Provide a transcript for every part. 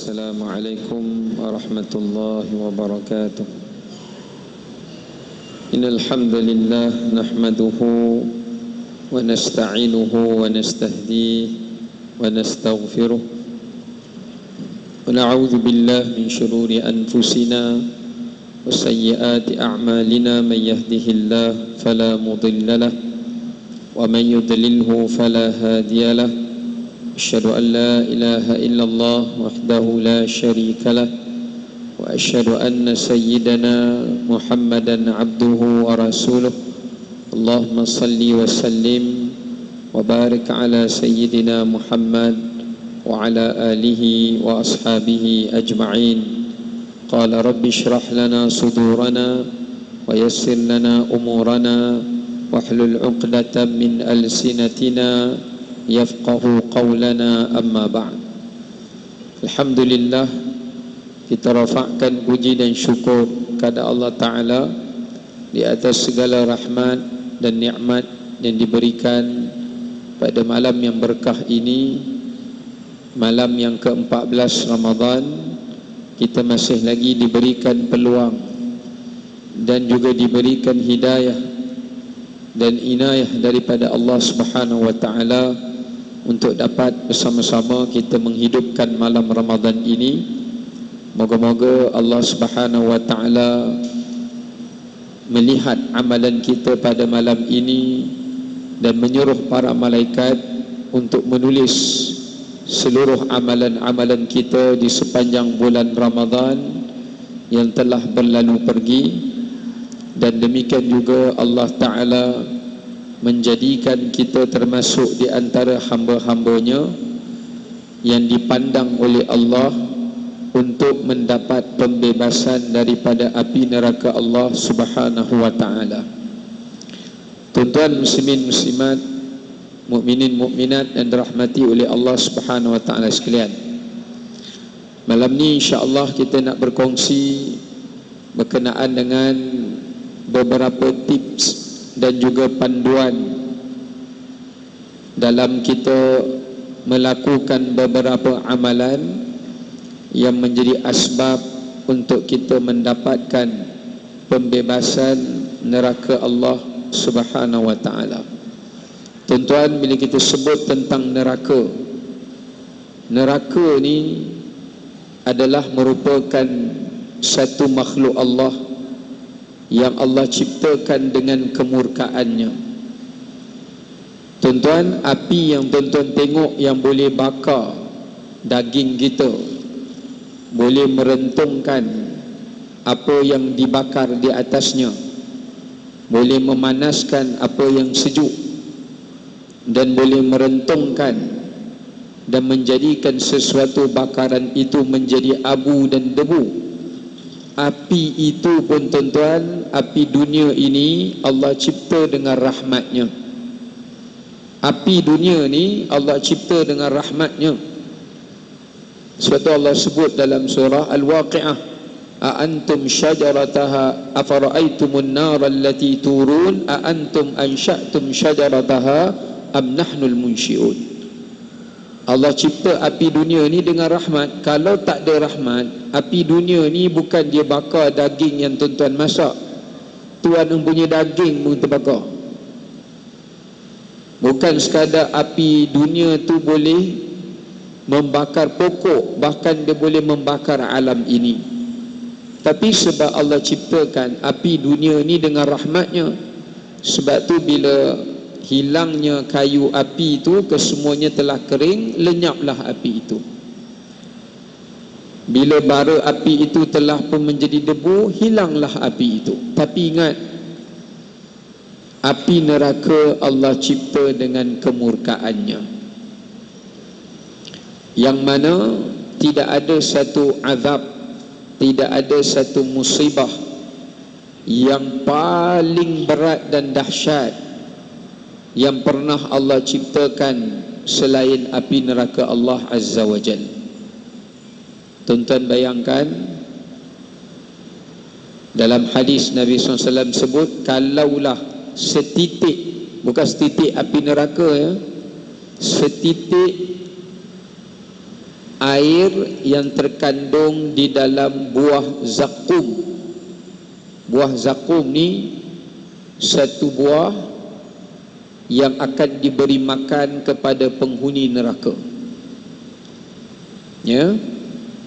Assalamualaikum warahmatullahi wabarakatuh. Innal hamdalillah nahmaduhu wa nasta'inuhu wa nastahdihi wa nastaghfiruh wa na'udzu billahi min shururi anfusina wa sayyiati a'malina. Man yahdihillahu fala mudilla lahu wa man yudlilhu fala hadiya lahu. أشهد أن لا إله إلا الله وحده لا شريك له وأشهد أن سيدنا محمدا عبده ورسوله. اللهم صل وسلم وبارك على سيدنا محمد وعلى آله وأصحابه أجمعين. قال رب اشرح لنا صدورنا ويسر لنا أمورنا واحلل عقدة من ألسنتنا yafqahu qawlana, amma ba'd. Alhamdulillah, kita rafa'kan puji dan syukur kepada Allah Ta'ala di atas segala rahmat dan nikmat yang diberikan pada malam yang berkah ini, malam yang ke-14 Ramadan. Kita masih lagi diberikan peluang dan juga diberikan hidayah dan inayah daripada Allah Subhanahu wa Ta'ala untuk dapat bersama-sama kita menghidupkan malam Ramadan ini. Moga-moga Allah Subhanahu wa Ta'ala melihat amalan kita pada malam ini dan menyuruh para malaikat untuk menulis seluruh amalan-amalan kita di sepanjang bulan Ramadan yang telah berlalu pergi. Dan demikian juga Allah Ta'ala menjadikan kita termasuk di antara hamba-hambanya yang dipandang oleh Allah untuk mendapat pembebasan daripada api neraka Allah Subhanahu wa Ta'ala. Tuan-tuan muslimin muslimat, mukminin mukminat yang dirahmati oleh Allah Subhanahu wa Ta'ala sekalian, malam ni insya-Allah kita nak berkongsi berkenaan dengan beberapa tips dan juga panduan dalam kita melakukan beberapa amalan yang menjadi asbab untuk kita mendapatkan pembebasan neraka Allah Subhanahu wa Ta'ala. Tuan-tuan, bila kita sebut tentang neraka, neraka ni adalah merupakan satu makhluk Allah yang Allah ciptakan dengan kemurkaannya. Tuan-tuan, api yang tuan-tuan tengok yang boleh bakar daging kita, boleh merentungkan apa yang dibakar di atasnya, boleh memanaskan apa yang sejuk, dan boleh merentungkan dan menjadikan sesuatu bakaran itu menjadi abu dan debu. Api itu pun tuan-tuan, api dunia ini Allah cipta dengan rahmatnya. Api dunia ni Allah cipta dengan rahmatnya. Sebab tu Allah sebut dalam surah Al-Waqi'ah, a antum syajarataha afara'aitumun nara allati turun a antum ansha'tum syajarataha am nahnul munsyi'un. Allah cipta api dunia ni dengan rahmat. Kalau tak ada rahmat, api dunia ni bukan dia bakar daging yang tuan-tuan masak, tuan yang punya daging pun terbakar. Bukan sekadar api dunia tu boleh membakar pokok, bahkan dia boleh membakar alam ini. Tapi sebab Allah ciptakan api dunia ni dengan rahmatnya, sebab tu bila hilangnya kayu api itu, kesemuanya telah kering, lenyaplah api itu. Bila bara api itu telah pun menjadi debu, hilanglah api itu. Tapi ingat, api neraka Allah cipta dengan kemurkaannya, yang mana tidak ada satu azab, tidak ada satu musibah yang paling berat dan dahsyat yang pernah Allah ciptakan selain api neraka Allah Azza wa Jal. Tuan-tuan bayangkan, dalam hadis Nabi SAW sebut, kalaulah setitik, bukan setitik api neraka ya, setitik air yang terkandung di dalam buah zakum. Buah zakum ni satu buah yang akan diberi makan kepada penghuni neraka. Ya,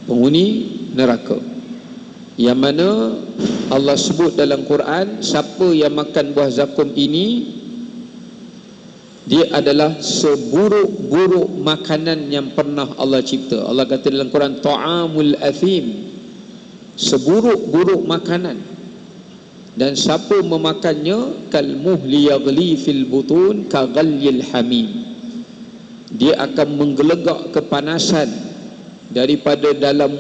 penghuni neraka. Yang mana Allah sebut dalam Quran, siapa yang makan buah zakum ini, dia adalah seburuk-buruk makanan yang pernah Allah cipta. Allah kata dalam Quran, ta'amul athim, seburuk-buruk makanan. Dan siapa memakannya, kalmuhli yaghli fil butun kaghalyil hamim, dia akan menggelegak kepanasan daripada dalam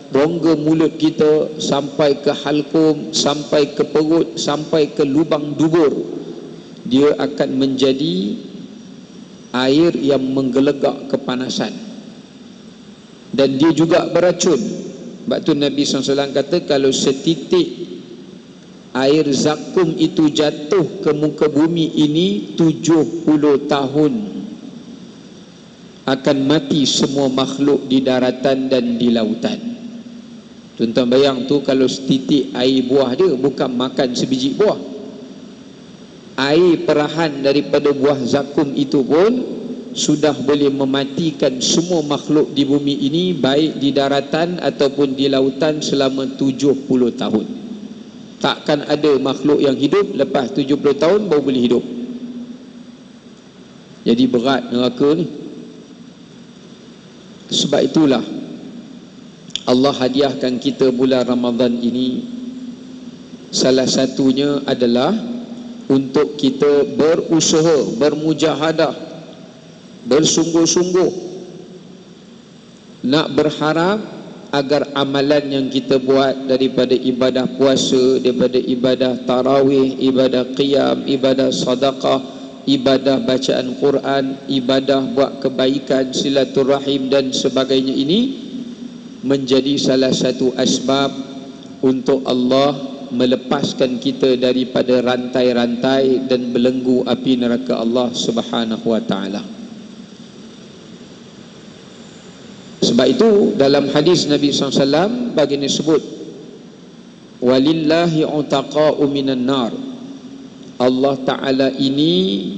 rongga mulut kita sampai ke halkum, sampai ke perut, sampai ke lubang dubur. Dia akan menjadi air yang menggelegak kepanasan, dan dia juga beracun. Sebab tu Nabi SAW kata, kalau setitik air zakum itu jatuh ke muka bumi ini, 70 tahun akan mati semua makhluk di daratan dan di lautan. Tuan-tuan bayang tu, kalau setitik air buah dia, bukan makan sebiji buah, air perahan daripada buah zakum itu pun sudah boleh mematikan semua makhluk di bumi ini, baik di daratan ataupun di lautan, selama 70 tahun. Takkan ada makhluk yang hidup lepas 70 tahun baru boleh hidup. Jadi berat neraka ni. Sebab itulah Allah hadiahkan kita bulan Ramadan ini, salah satunya adalah untuk kita berusaha, bermujahadah, bersungguh-sungguh nak berharap agar amalan yang kita buat, daripada ibadah puasa, daripada ibadah tarawih, ibadah qiyam, ibadah sedekah, ibadah bacaan Quran, ibadah buat kebaikan, silaturahim dan sebagainya, ini menjadi salah satu asbab untuk Allah melepaskan kita daripada rantai-rantai dan belenggu api neraka Allah Subhanahu wa taala. Sebab itu dalam hadis Nabi SAW baginda sebut, walillahi utaqa'u minan nar, Allah Ta'ala ini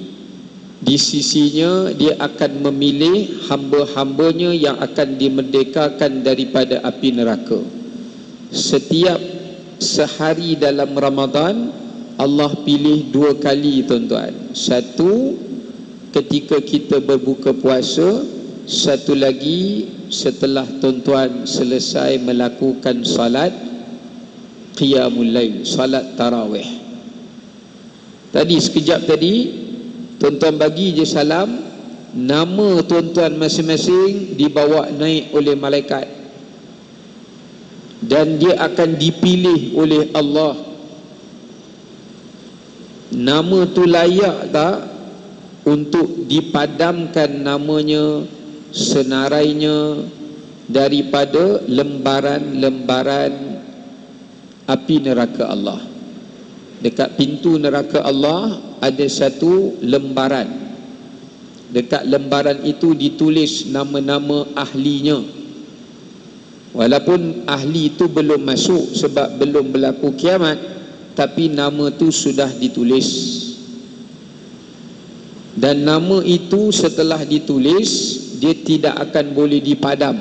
di sisinya dia akan memilih hamba-hambanya yang akan dimerdekakan daripada api neraka. Setiap sehari dalam Ramadan Allah pilih 2 kali, tuan-tuan. Satu ketika kita berbuka puasa, satu lagi setelah tuan-tuan selesai melakukan salat qiyamul lail, salat tarawih. Tadi sekejap tadi tuan-tuan bagi je salam, nama tuan-tuan masing-masing dibawa naik oleh malaikat, dan dia akan dipilih oleh Allah. Nama tu layak tak untuk dipadamkan namanya, senarainya daripada lembaran-lembaran api neraka Allah. Dekat pintu neraka Allah ada satu lembaran. Dekat lembaran itu ditulis nama-nama ahlinya. Walaupun ahli itu belum masuk sebab belum berlaku kiamat, tapi nama tu sudah ditulis. Dan nama itu setelah ditulis, dia tidak akan boleh dipadam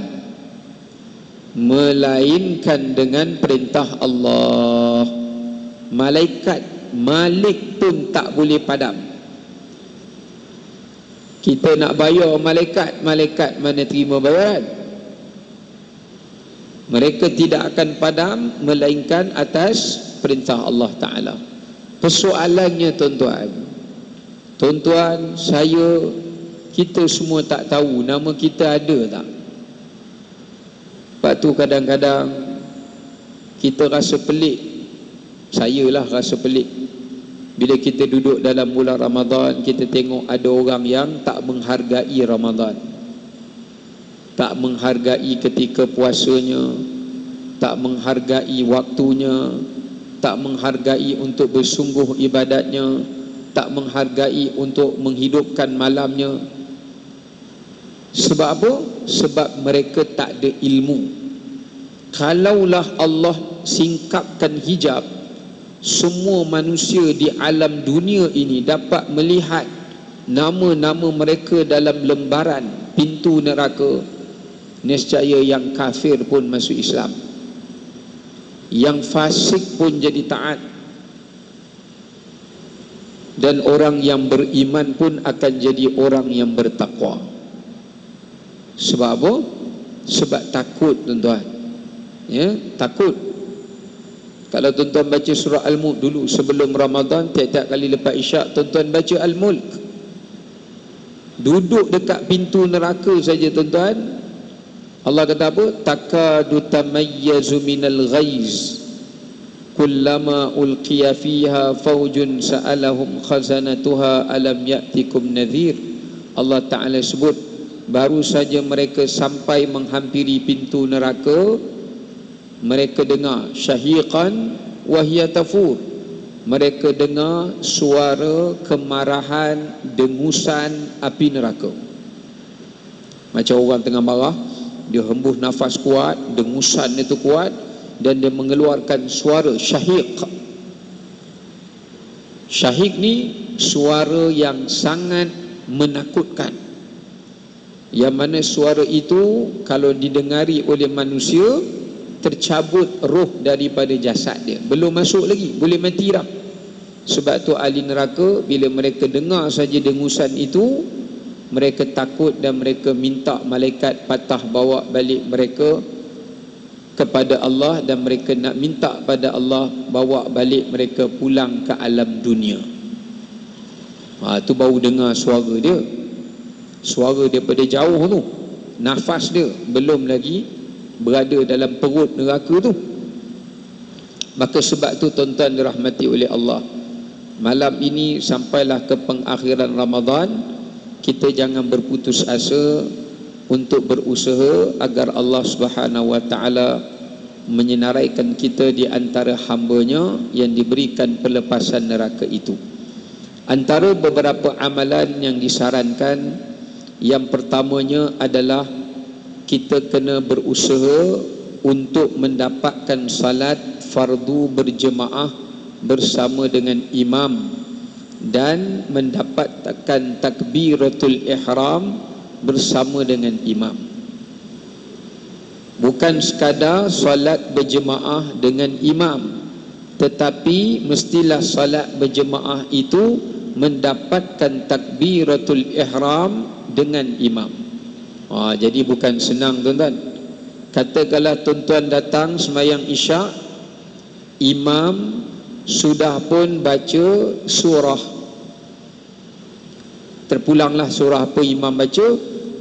melainkan dengan perintah Allah. Malaikat, Malik pun tak boleh padam. Kita nak bayar malaikat, malaikat mana terima bayaran? Mereka tidak akan padam melainkan atas perintah Allah Ta'ala. Persoalannya tuan-tuan, saya, kita semua tak tahu nama kita ada tak. Lepas tu kadang-kadang kita rasa pelik, saya lah rasa pelik, bila kita duduk dalam bulan Ramadan, kita tengok ada orang yang tak menghargai Ramadan, tak menghargai ketika puasanya, tak menghargai waktunya, tak menghargai untuk bersungguh ibadatnya, tak menghargai untuk menghidupkan malamnya. Sebab apa? Sebab mereka tak ada ilmu. Kalaulah Allah singkapkan hijab, semua manusia di alam dunia ini dapat melihat nama-nama mereka dalam lembaran pintu neraka, nescaya yang kafir pun masuk Islam, yang fasik pun jadi taat, dan orang yang beriman pun akan jadi orang yang bertakwa. Sebab apa? Sebab takut, tuan-tuan. Ya, takut. Kalau tuan-tuan baca surah Al-Mulk dulu sebelum Ramadan, tiap-tiap kali lepas Isyak tuan-tuan baca Al-Mulk. Duduk dekat pintu neraka saja, tuan-tuan, Allah kata apa? Takadu tamayyazu minal ghaiz kullama ulqiya fiha faujun sa'alahum khazanatuha alam ya'tikum nadhir. Allah Ta'ala sebut, baru saja mereka sampai menghampiri pintu neraka, mereka dengar syahiqan wahya tafur, mereka dengar suara kemarahan, dengusan api neraka. Macam orang tengah marah, dia hembus nafas kuat, dengusan itu kuat, dan dia mengeluarkan suara syahiq. Syahiq ni suara yang sangat menakutkan, yang mana suara itu kalau didengari oleh manusia, tercabut roh daripada jasad dia. Belum masuk lagi, boleh mati dah. Sebab tu ahli neraka bila mereka dengar saja dengusan itu, mereka takut dan mereka minta malaikat patah bawa balik mereka kepada Allah, dan mereka nak minta pada Allah bawa balik mereka pulang ke alam dunia. Tu baru dengar suara dia, suara daripada jauh tu, nafas dia belum lagi berada dalam perut neraka tu. Maka sebab tu tuan-tuan dirahmati oleh Allah, malam ini sampailah ke pengakhiran Ramadan, kita jangan berputus asa untuk berusaha agar Allah Subhanahu wa taala menyenaraikan kita di antara hamba-Nya yang diberikan pelepasan neraka itu. Antara beberapa amalan yang disarankan, yang pertamanya adalah kita kena berusaha untuk mendapatkan salat fardu berjemaah bersama dengan imam, dan mendapatkan takbiratul ihram bersama dengan imam. Bukan sekadar salat berjemaah dengan imam, tetapi mestilah salat berjemaah itu mendapatkan takbiratul ihram dengan imam. Jadi bukan senang, tuan-tuan. Katakanlah tuan-tuan datang sembahyang Isyak, imam sudah pun baca surah, terpulanglah surah apa imam baca,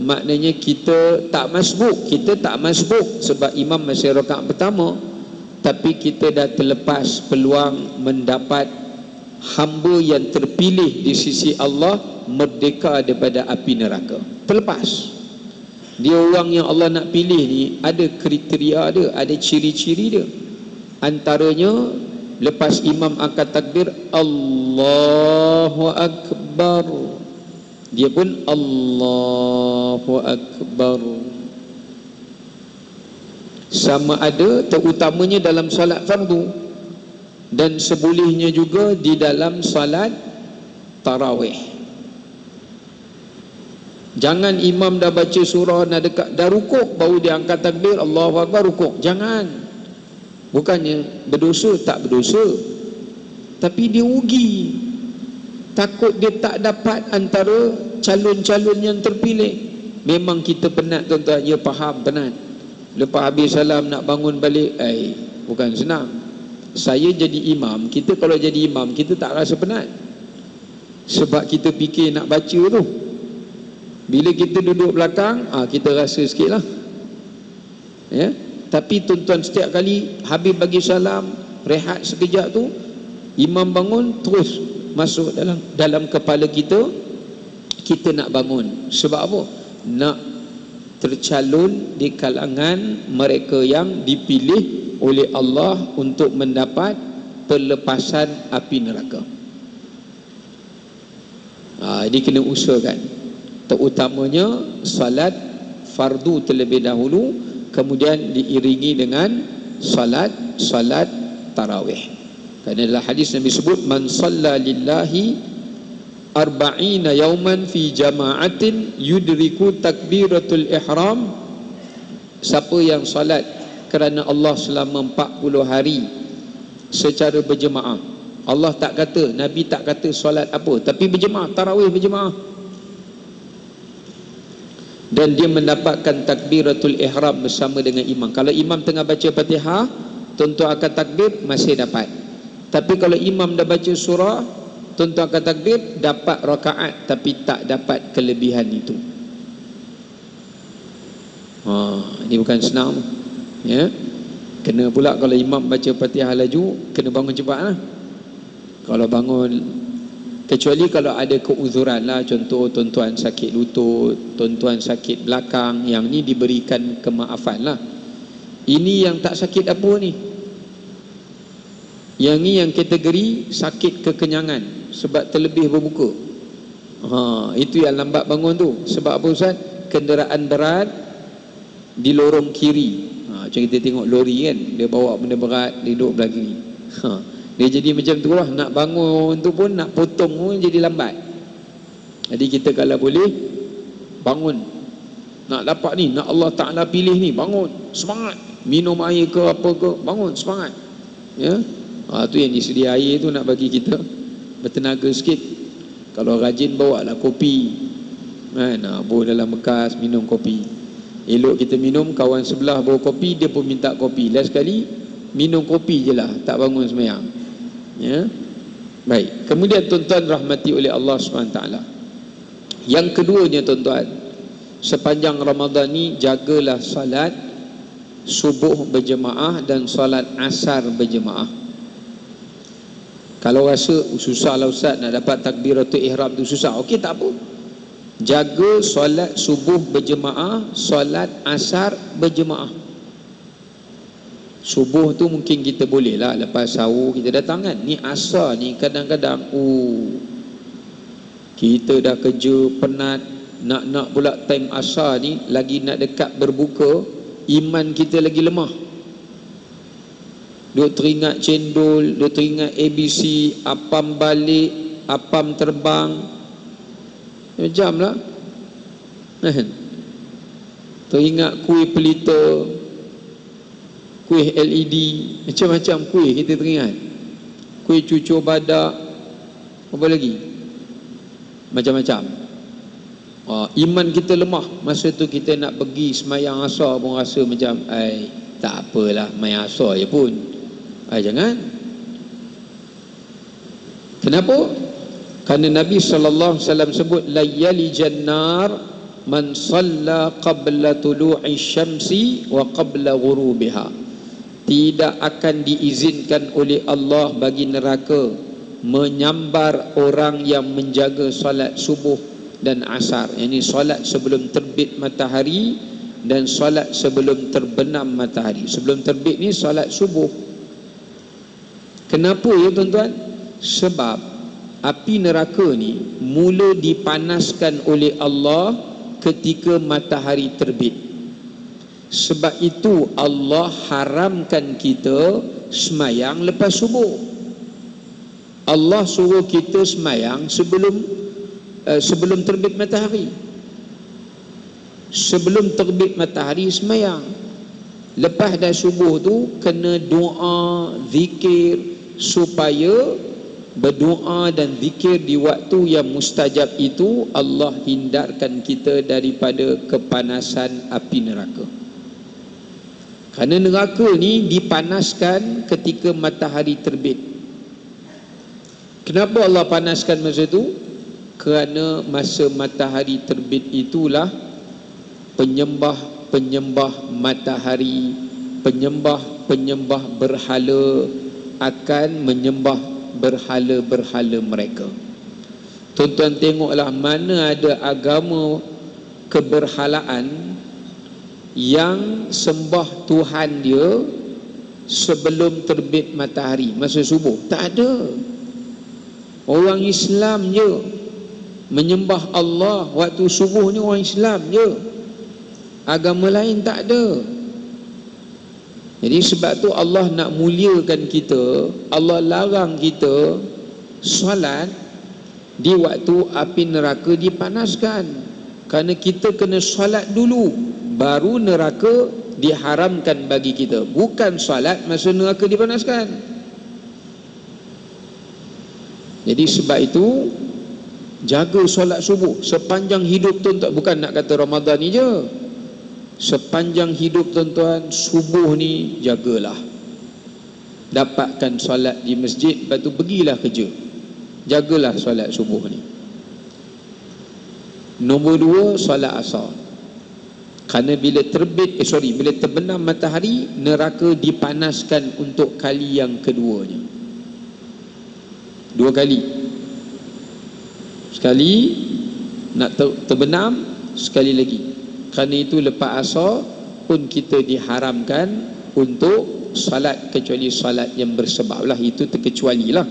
maknanya kita tak masbuk. Kita tak masbuk sebab imam masih rakaat pertama, tapi kita dah terlepas peluang mendapat hamba yang terpilih di sisi Allah, merdeka daripada api neraka. Terlepas. Dia orang yang Allah nak pilih ni ada kriteria dia, ada ciri-ciri dia. Antaranya lepas imam angkat takbir Allahu Akbar, dia pun Allahu Akbar. Sama ada terutamanya dalam salat fardu, dan sebolehnya juga di dalam salat tarawih. Jangan imam dah baca surah, dah dekat dah rukuk baru dia angkat takbir Allahu Akbar rukuk. Jangan. Bukannya berdosa, tak berdosa, tapi dia rugi. Takut dia tak dapat antara calon-calon yang terpilih. Memang kita penat, tuan-tuan. Ya, faham, penat. Lepas habis salam nak bangun balik, bukan senang. Saya jadi imam, kita kalau jadi imam, kita tak rasa penat, sebab kita fikir nak baca tu. Bila kita duduk belakang, kita rasa sikit lah, ya. Tapi tuan-tuan, setiap kali habis bagi salam, rehat sekejap tu, imam bangun, terus masuk dalam kepala kita, kita nak bangun. Sebab apa? Nak tercalon di kalangan mereka yang dipilih oleh Allah untuk mendapat pelepasan api neraka. Ini kena usahakan, terutamanya salat fardu terlebih dahulu, kemudian diiringi dengan salat tarawih. Kerana dalam hadis Nabi sebut, man shalla lillahi arba'ina yauman fi jama'atin yudriku takbiratul ihram. Siapa yang salat kerana Allah selama 40 hari secara berjemaah, Allah tak kata, Nabi tak kata solat apa, tapi berjemaah, tarawih berjemaah, dan dia mendapatkan takbiratul ihram bersama dengan imam. Kalau imam tengah baca Fatihah, tuan-tuan akan takbir, masih dapat. Tapi kalau imam dah baca surah, tuan-tuan akan takbir, dapat rakaat tapi tak dapat kelebihan itu. Ini bukan senang, ya. Kena pula kalau imam baca Fatihah laju, kena bangun cepat lah. Kalau bangun, kecuali kalau ada keuzuran lah, contoh tuan-tuan sakit lutut, tuan-tuan sakit belakang, yang ni diberikan kemaafan lah. Ini yang tak sakit apa ni? Yang ni yang kategori sakit kekenyangan sebab terlebih berbuka. Itu yang lambat bangun tu. Sebab apa Ustaz? Kenderaan berat di lorong kiri. Macam kita tengok lori kan, dia bawa benda berat, dia duduk belah kiri. Dia jadi macam tu lah. Nak bangun tu pun, nak potong pun jadi lambat. Jadi kita kalau boleh bangun, nak dapat ni, nak Allah Ta'ala pilih ni, bangun, semangat. Minum air ke apa ke, bangun, semangat, ya. Tu yang disedia air tu nak bagi kita bertenaga sikit. Kalau rajin bawa lah kopi kan, bawa dalam bekas, minum kopi. Elok kita minum, kawan sebelah bawa kopi, dia pun minta kopi. Last sekali minum kopi je lah, tak bangun sembahyang, ya. Baik, kemudian tuan-tuan rahmati oleh Allah SWT, yang keduanya tuan-tuan, sepanjang Ramadan ni jagalah salat subuh berjemaah dan salat asar berjemaah. Kalau rasa susah lah Ustaz, nak dapat takbiratul ihram tu susah, okey, tak apa, jaga solat subuh berjemaah, solat asar berjemaah. Subuh tu mungkin kita boleh lah lepas sahur kita datang kan. Ni asar ni kadang-kadang kita dah kerja penat, nak pula time asar ni, lagi nak dekat berbuka, iman kita lagi lemah. Duk teringat cendol, duk teringat ABC, apam balik, apam terbang, macam lah. Teringat kuih pelita, kuih LED, macam-macam kuih kita teringat. Kuih cucur badak, apa lagi? Macam-macam. Iman kita lemah. Masa tu kita nak pergi semayang asar pun rasa macam, tak apalah, main asar je pun. Jangan. Kenapa? Kerana Nabi SAW sebut, layali jannar man salla qabla tulu'i syamsi wa qabla ghurubiha. Tidak akan diizinkan oleh Allah bagi neraka menyambar orang yang menjaga solat subuh dan asar. Ini solat sebelum terbit matahari dan solat sebelum terbenam matahari. Sebelum terbit ni solat subuh. Kenapa ya tuan-tuan? Sebab api neraka ni mula dipanaskan oleh Allah ketika matahari terbit. Sebab itu Allah haramkan kita semayang lepas subuh. Allah suruh kita semayang sebelum terbit matahari. Sebelum terbit matahari semayang. Lepas dah subuh tu kena doa, zikir, supaya berdoa dan zikir di waktu yang mustajab itu Allah hindarkan kita daripada kepanasan api neraka. Kerana neraka ni dipanaskan ketika matahari terbit. Kenapa Allah panaskan masa tu? Kerana masa matahari terbit itulah penyembah matahari, penyembah berhala akan menyembah berhala-berhala mereka. Tuan-tuan tengoklah, mana ada agama keberhalaan yang sembah Tuhan dia sebelum terbit matahari masa subuh. Tak ada. Orang Islam je menyembah Allah waktu subuh ni, orang Islam je. Agama lain tak ada. Jadi sebab tu Allah nak muliakan kita, Allah larang kita solat di waktu api neraka dipanaskan. Kerana kita kena solat dulu, baru neraka diharamkan bagi kita. Bukan solat masa neraka dipanaskan. Jadi sebab itu jaga solat subuh sepanjang hidup tuan-tuan. Bukan nak kata Ramadan ni je, sepanjang hidup tuan-tuan, subuh ni jagalah. Dapatkan solat di masjid, lepas tu pergilah kerja. Jagalah solat subuh ni. Nombor 2, solat asar. Kerana bila bila terbenam matahari, neraka dipanaskan untuk kali yang keduanya. 2 kali. Sekali nak terbenam, sekali lagi. Kerana itu lepas asar pun kita diharamkan untuk salat, kecuali salat yang bersebab lah. Itu terkecuali lah.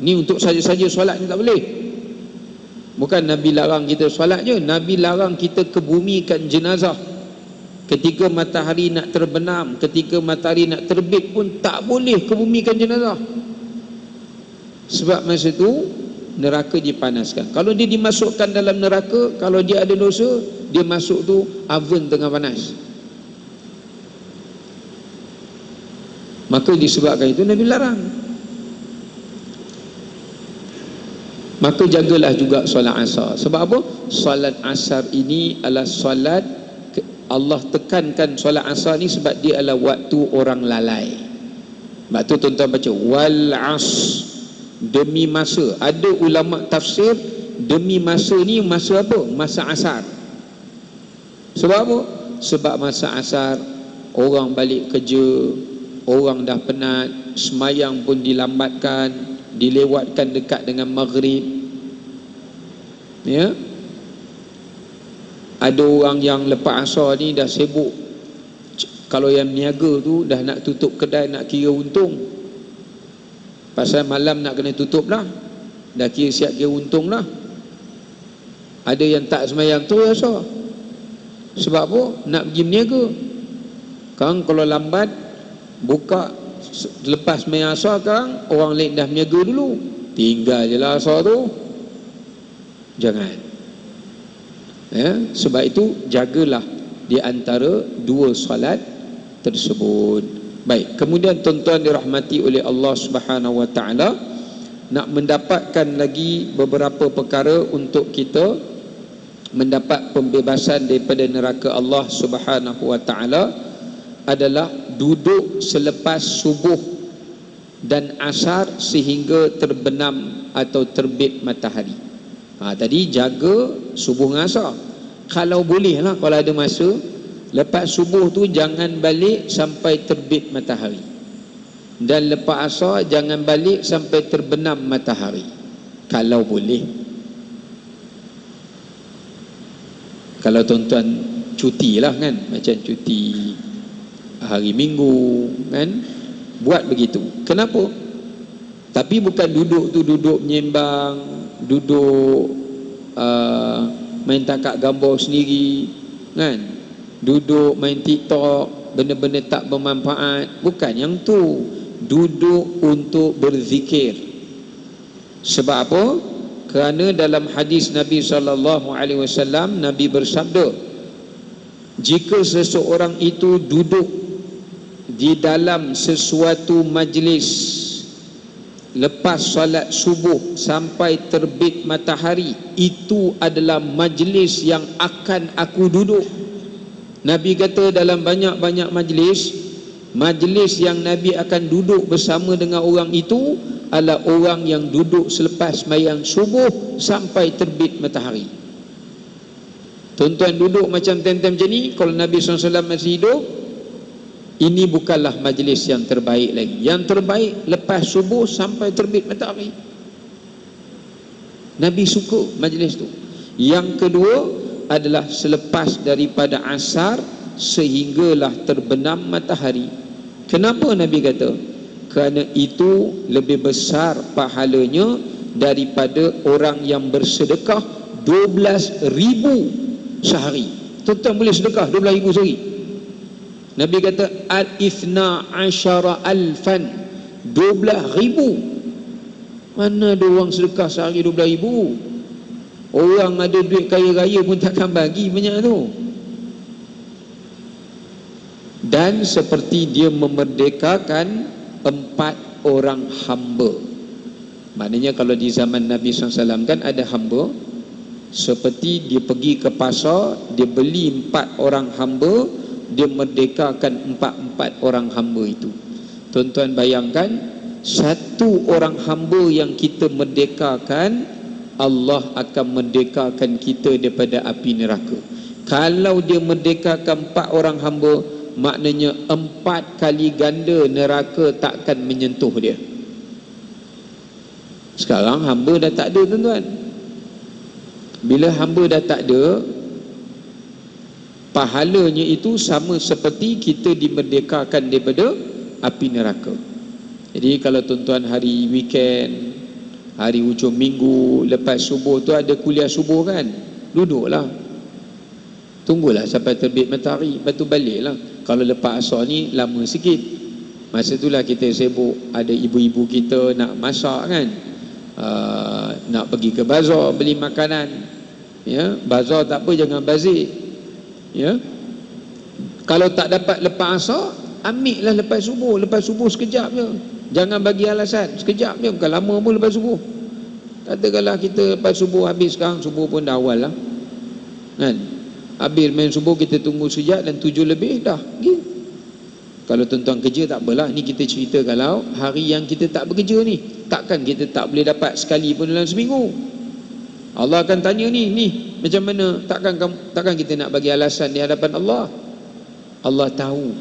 Ni untuk saja-saja solat ni tak boleh. Bukan Nabi larang kita solat je, Nabi larang kita kebumikan jenazah. Ketika matahari nak terbenam, ketika matahari nak terbit pun tak boleh kebumikan jenazah. Sebab masa tu neraka dipanaskan. Kalau dia dimasukkan dalam neraka, kalau dia ada dosa, dia masuk tu oven tengah panas. Maka disebabkan itu Nabi larang. Maka jagalah juga solat asar. Sebab apa? Solat asar ini adalah solat, Allah tekankan solat asar ni sebab dia adalah waktu orang lalai. Sebab tu tuan-tuan baca wal as, demi masa. Ada ulama tafsir demi masa ni masa apa? Masa asar. Sebab apa? Sebab masa asar orang balik kerja, orang dah penat, semayang pun dilambatkan, dilewatkan dekat dengan maghrib. Ya, ada orang yang lepas asar ni dah sibuk. Kalau yang niaga tu dah nak tutup kedai, nak kira untung. Pasal malam nak kena tutup dah, dah kira siap kira untung dah. Ada yang tak semayang tu asar. Sebab apa? Nak pergi berniaga. Sekarang kalau lambat buka lepas semayang asar, sekarang orang lain dah berniaga dulu, tinggal je lah asar tu. Jangan. Ya, sebab itu jagalah di antara 2 solat tersebut. Baik, kemudian tuan-tuan dirahmati oleh Allah Subhanahu Wa Taala, nak mendapatkan lagi beberapa perkara untuk kita mendapat pembebasan daripada neraka Allah Subhanahu Wa Taala adalah duduk selepas subuh dan asar sehingga terbenam atau terbit matahari. Tadi jaga subuh dengan asar. Kalau boleh lah, kalau ada masa, lepas subuh tu jangan balik sampai terbit matahari, dan lepas asar jangan balik sampai terbenam matahari, kalau boleh. Kalau tuan-tuan cuti lah kan, macam cuti hari Minggu kan, buat begitu. Kenapa? Tapi bukan duduk tu duduk menyembang, duduk main takak gambar sendiri kan, duduk main TikTok, benda-benda tak bermanfaat. Bukan yang tu. Duduk untuk berzikir. Sebab apa? Kerana dalam hadis Nabi SAW, Nabi bersabda, jika seseorang itu duduk di dalam sesuatu majlis lepas solat subuh sampai terbit matahari, itu adalah majlis yang akan aku duduk. Nabi kata dalam banyak-banyak majlis yang Nabi akan duduk bersama dengan orang itu adalah orang yang duduk selepas sembahyang subuh sampai terbit matahari. Tuan-tuan duduk macam tem-tem macam ni, kalau Nabi SAW masih hidup, ini bukanlah majlis yang terbaik lagi. Yang terbaik lepas subuh sampai terbit matahari. Nabi suka majlis tu. Yang kedua adalah selepas daripada asar sehinggalah terbenam matahari. Kenapa Nabi kata? Kerana itu lebih besar pahalanya daripada orang yang bersedekah 12,000 sehari. Tuan-tuan boleh sedekah 12,000 sehari. Nabi kata al-ithna asyara alfan, 12,000. Mana ada orang sedekah sehari 12,000? Orang ada duit kaya raya pun takkan bagi banyak tu. Dan seperti dia memerdekakan 4 orang hamba. Maknanya kalau di zaman Nabi SAW kan ada hamba, seperti dia pergi ke pasar, dia beli 4 orang hamba, dia merdekakan 4 orang hamba itu. Tuan-tuan bayangkan, 1 orang hamba yang kita merdekakan, Allah akan merdekakan kita daripada api neraka. Kalau dia merdekakan 4 orang hamba, maknanya 4 kali ganda neraka takkan menyentuh dia. Sekarang hamba dah tak ada, tuan-tuan. Bila hamba dah tak ada, pahalanya itu sama seperti kita dimerdekakan daripada api neraka. Jadi kalau tuan-tuan hari weekend, hari hujung minggu, lepas subuh tu ada kuliah subuh kan, duduklah, tunggulah sampai terbit matahari, lepas tu baliklah. Kalau lepas asar ni lama sikit, masa itulah kita sibuk. Ada ibu-ibu kita nak masak kan, nak pergi ke bazar beli makanan, ya. Bazar tak apa, jangan bazir, ya. Kalau tak dapat lepas asar, ambil lah lepas subuh. Lepas subuh sekejap je, jangan bagi alasan, sekejap je, bukan lama pun lepas subuh. Katakanlah kita lepas subuh habis, sekarang subuh pun dah awal lah kan, habis main subuh kita tunggu sekejap dan 7 lebih dah pergi. Kalau tuan-tuan kerja tak apalah, ni kita cerita kalau hari yang kita tak bekerja ni, takkan kita tak boleh dapat sekali pun dalam seminggu. Allah akan tanya ni macam mana, takkan kita nak bagi alasan di hadapan Allah. Allah tahu,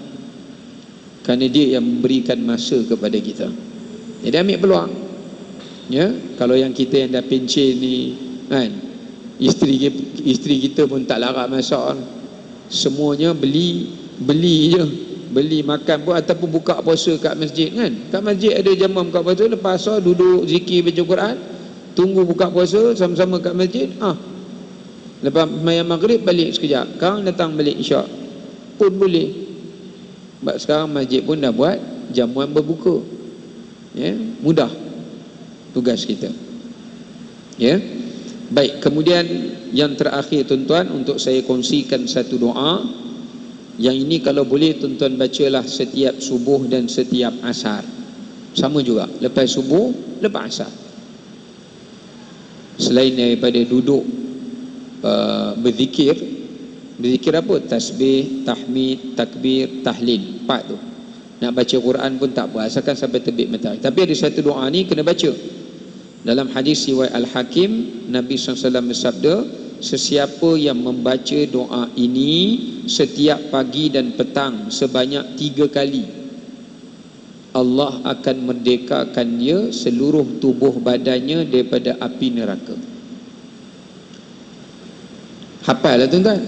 kerana dia yang memberikan masa kepada kita. Jadi ambil peluang, ya. Kalau yang kita yang dah pencen ni kan, isteri kita pun tak larat masak, semuanya beli je, beli makan pun, ataupun buka puasa kat masjid kan. Kat masjid ada jamuan buka puasa, lepas asar duduk zikir baca Quran, tunggu buka puasa sama-sama kat masjid. Lepas sembahyang maghrib balik sekejap, sekarang datang balik isyak pun boleh. Sebab sekarang masjid pun dah buat jamuan berbuka, ya. Mudah tugas kita, ya. Baik, kemudian yang terakhir tuan-tuan, untuk saya kongsikan satu doa. Yang ini kalau boleh tuan-tuan bacalah setiap subuh dan setiap asar. Sama juga, lepas subuh, lepas asar. Selain daripada duduk berzikir apa? Tasbih, tahmid, takbir, tahlil, 4 tu. Nak baca Quran pun tak apa, asalkan sampai terbit matahari. Tapi ada satu doa ni kena baca. Dalam hadis riwayat Al-Hakim, Nabi SAW bersabda, sesiapa yang membaca doa ini setiap pagi dan petang sebanyak 3 kali, Allah akan merdekakannya seluruh tubuh badannya daripada api neraka. Hafal lah tuan-tuan.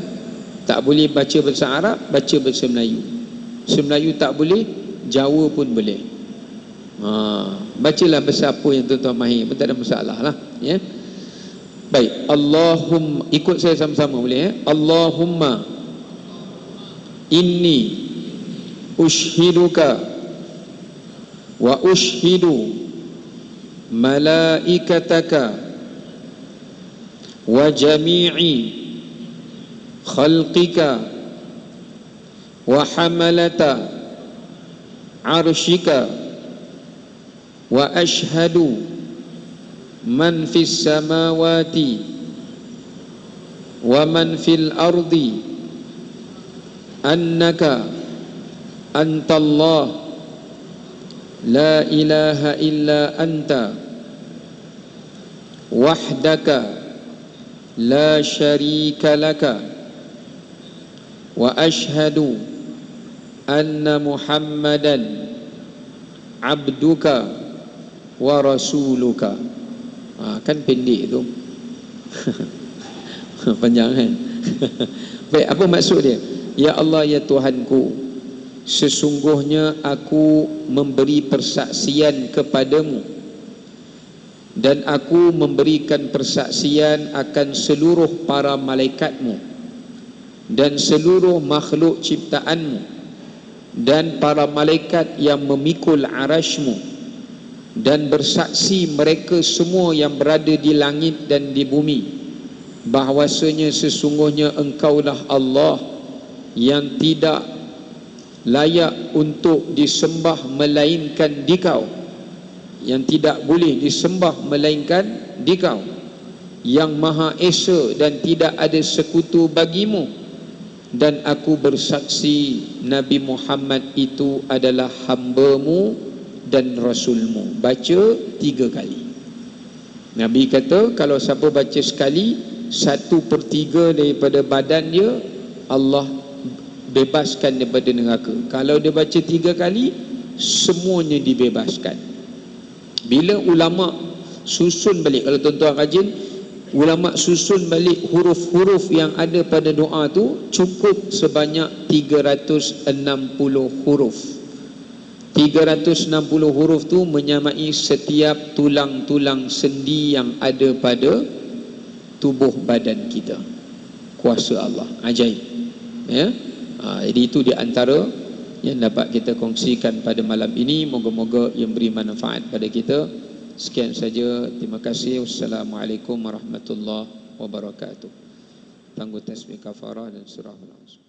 Tak boleh baca bahasa Arab, baca bahasa Melayu. Bahasa Melayu tak boleh, Jawa pun boleh. Bacalah bahasa apa yang tuan-tuan mahir pun tak ada masalah lah, ya. Baik, Allahumma, ikut saya sama-sama boleh, ya. Allahumma inni ushiduka wa ushidu malaikataka wa jami'i khalqika wa hamalata arshika wa ashhadu man fis samawati wa man fil ardi annaka antallah la ilaha illa anta wahdaka la syarika laka wa ashhadu anna Muhammadan abduka wa rasuluka. Kan pendek tu. Panjang kan. Baik, apa maksud dia? Ya Allah, ya Tuhanku, sesungguhnya aku memberi persaksian kepadamu, dan aku memberikan persaksian akan seluruh para malaikatmu, dan seluruh makhluk ciptaanmu dan para malaikat yang memikul arasy-Mu, dan bersaksi mereka semua yang berada di langit dan di bumi bahwasanya sesungguhnya Engkaulah Allah yang tidak layak untuk disembah melainkan Dikau, yang tidak boleh disembah melainkan Dikau, yang Maha Esa dan tidak ada sekutu bagimu, dan aku bersaksi Nabi Muhammad itu adalah hamba-Mu dan Rasul-Mu. Baca 3 kali. Nabi kata kalau siapa baca sekali, 1/3 daripada badan dia Allah bebaskan daripada neraka. Kalau dia baca 3 kali, semuanya dibebaskan. Bila ulama susun balik, kalau tuan-tuan rajin, ulama susun balik huruf-huruf yang ada pada doa tu cukup sebanyak 360 huruf. 360 huruf tu menyamai setiap tulang-tulang sendi yang ada pada tubuh badan kita. Kuasa Allah ajaib, ya. Jadi itu di antara yang dapat kita kongsikan pada malam ini. Moga-moga yang beri manfaat pada kita. Sekian saja, terima kasih. Wassalamualaikum warahmatullahi wabarakatuh. Tangguh tasbih kafarah dan surah Al-Asr.